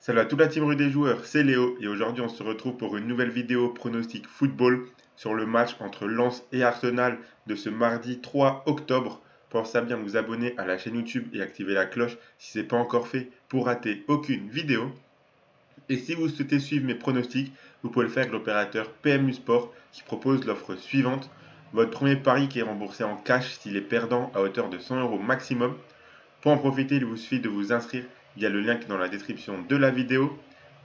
Salut à toute la team rue des joueurs, c'est Léo et aujourd'hui on se retrouve pour une nouvelle vidéo pronostic football sur le match entre Lens et Arsenal de ce mardi 3 octobre. Pensez à bien vous abonner à la chaîne YouTube et activer la cloche si ce n'est pas encore fait pour rater aucune vidéo. Et si vous souhaitez suivre mes pronostics, vous pouvez le faire avec l'opérateur PMU Sport qui propose l'offre suivante. Votre premier pari qui est remboursé en cash s'il est perdant à hauteur de 100 euros maximum. Pour en profiter, il vous suffit de vous inscrire via le lien qui est dans la description de la vidéo.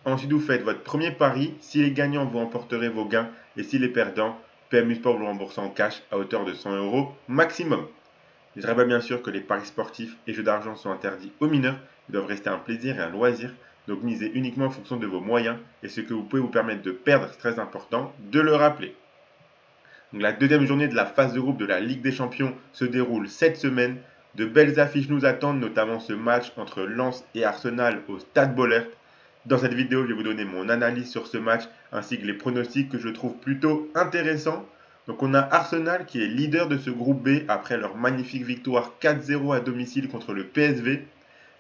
Ensuite, vous faites votre premier pari. S'il est gagnant, vous emporterez vos gains. Et s'il est perdant, PMU Sport vous rembourse en cash à hauteur de 100 euros maximum. Je rappelle bien sûr que les paris sportifs et jeux d'argent sont interdits aux mineurs. Ils doivent rester un plaisir et un loisir. Donc misez uniquement en fonction de vos moyens. Et ce que vous pouvez vous permettre de perdre, c'est très important de le rappeler. Donc, la deuxième journée de la phase de groupe de la Ligue des Champions se déroule cette semaine. De belles affiches nous attendent, notamment ce match entre Lens et Arsenal au Stade Bollaert. Dans cette vidéo, je vais vous donner mon analyse sur ce match ainsi que les pronostics que je trouve plutôt intéressants. Donc on a Arsenal qui est leader de ce groupe B après leur magnifique victoire 4-0 à domicile contre le PSV.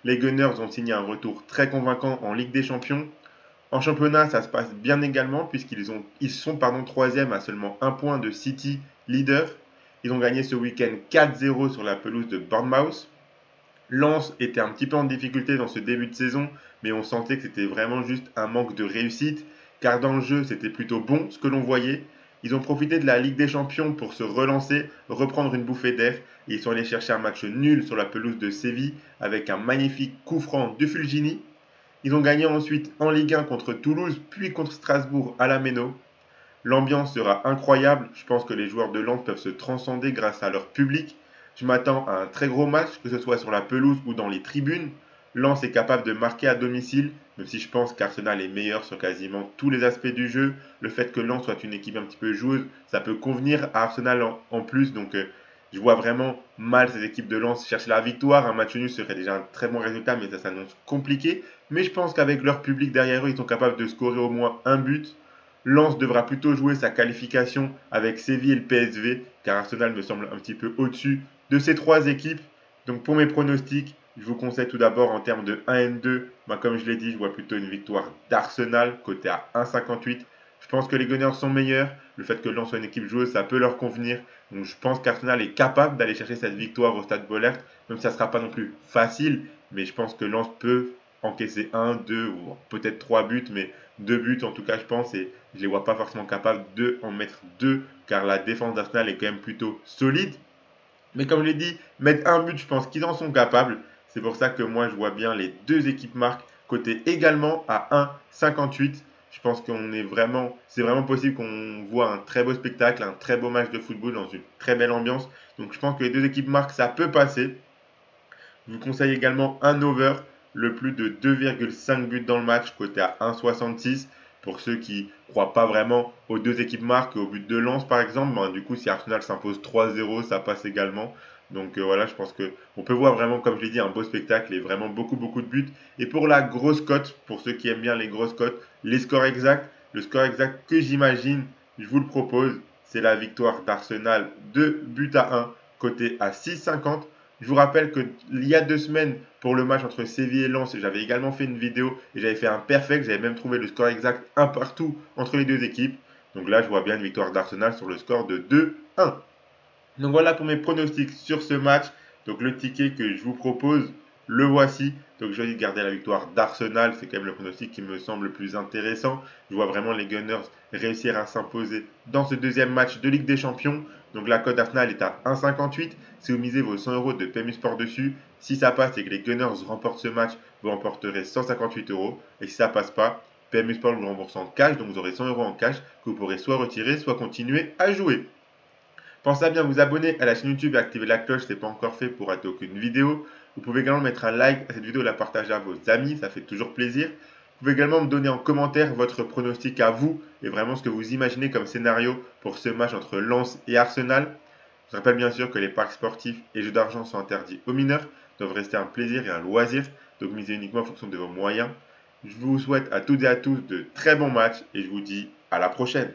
Les Gunners ont signé un retour très convaincant en Ligue des Champions. En championnat, ça se passe bien également puisqu'ils sont troisième à seulement un point de City, leader. Ils ont gagné ce week-end 4-0 sur la pelouse de Bournemouth. Lens était un petit peu en difficulté dans ce début de saison, mais on sentait que c'était vraiment juste un manque de réussite, car dans le jeu, c'était plutôt bon ce que l'on voyait. Ils ont profité de la Ligue des Champions pour se relancer, reprendre une bouffée d'air, et ils sont allés chercher un match nul sur la pelouse de Séville avec un magnifique coup franc de Fulgini. Ils ont gagné ensuite en Ligue 1 contre Toulouse, puis contre Strasbourg à la Méno. L'ambiance sera incroyable, je pense que les joueurs de Lens peuvent se transcender grâce à leur public. Je m'attends à un très gros match, que ce soit sur la pelouse ou dans les tribunes. Lens est capable de marquer à domicile, même si je pense qu'Arsenal est meilleur sur quasiment tous les aspects du jeu. Le fait que Lens soit une équipe un petit peu joueuse, ça peut convenir à Arsenal en plus. Donc je vois vraiment mal cette équipe de Lens chercher la victoire. Un match nul serait déjà un très bon résultat, mais ça s'annonce compliqué. Mais je pense qu'avec leur public derrière eux, ils sont capables de scorer au moins un but. Lens devra plutôt jouer sa qualification avec Séville et le PSV, car Arsenal me semble un petit peu au-dessus de ces trois équipes. Donc pour mes pronostics, je vous conseille tout d'abord en termes de 1N2, comme je l'ai dit, je vois plutôt une victoire d'Arsenal, côté à 1,58. Je pense que les Gunners sont meilleurs. Le fait que Lens soit une équipe joueuse, ça peut leur convenir. Donc je pense qu'Arsenal est capable d'aller chercher cette victoire au Stade Bollaert, même si ça ne sera pas non plus facile. Mais je pense que Lens peut encaisser 1, 2 ou peut-être 3 buts, mais 2 buts en tout cas je pense, et je ne les vois pas forcément capables de en mettre 2, car la défense d'Arsenal est quand même plutôt solide. Mais comme je l'ai dit, mettre un but, je pense qu'ils en sont capables. C'est pour ça que moi, je vois bien les deux équipes marques côté également à 1,58. Je pense c'est vraiment possible qu'on voit un très beau spectacle, un très beau match de football dans une très belle ambiance. Donc je pense que les deux équipes marques, ça peut passer. Je vous conseille également un over, le plus de 2,5 buts dans le match, côté à 1,66. Pour ceux qui ne croient pas vraiment aux deux équipes marques, au but de Lens par exemple, du coup si Arsenal s'impose 3-0, ça passe également. Donc voilà, je pense qu'on peut voir vraiment, comme je l'ai dit, un beau spectacle et vraiment beaucoup de buts. Et pour la grosse cote, pour ceux qui aiment bien les grosses cotes, les scores exacts, le score exact que j'imagine, je vous le propose, c'est la victoire d'Arsenal 2 buts à 1, côté à 6,50. Je vous rappelle qu'il y a 2 semaines, pour le match entre Séville et Lens, j'avais également fait une vidéo et j'avais fait un perfect. J'avais même trouvé le score exact un partout entre les deux équipes. Donc là, je vois bien une victoire d'Arsenal sur le score de 2-1. Donc voilà pour mes pronostics sur ce match. Donc le ticket que je vous propose, le voici. Donc je vais garder la victoire d'Arsenal. C'est quand même le pronostic qui me semble le plus intéressant. Je vois vraiment les Gunners réussir à s'imposer dans ce deuxième match de Ligue des Champions. Donc la cote d'Arsenal est à 1,58. Si vous misez vos 100 euros de PMU Sport dessus, si ça passe et que les Gunners remportent ce match, vous remporterez 158 euros. Et si ça passe pas, PMU Sport vous rembourse en cash. Donc vous aurez 100 euros en cash que vous pourrez soit retirer, soit continuer à jouer. Pensez à bien vous abonner à la chaîne YouTube et activer la cloche si ce n'est pas encore fait pour rater aucune vidéo. Vous pouvez également mettre un like à cette vidéo et la partager à vos amis, ça fait toujours plaisir. Vous pouvez également me donner en commentaire votre pronostic à vous et vraiment ce que vous imaginez comme scénario pour ce match entre Lens et Arsenal. Je rappelle bien sûr que les paris sportifs et jeux d'argent sont interdits aux mineurs, doivent rester un plaisir et un loisir, donc misez uniquement en fonction de vos moyens. Je vous souhaite à toutes et à tous de très bons matchs et je vous dis à la prochaine.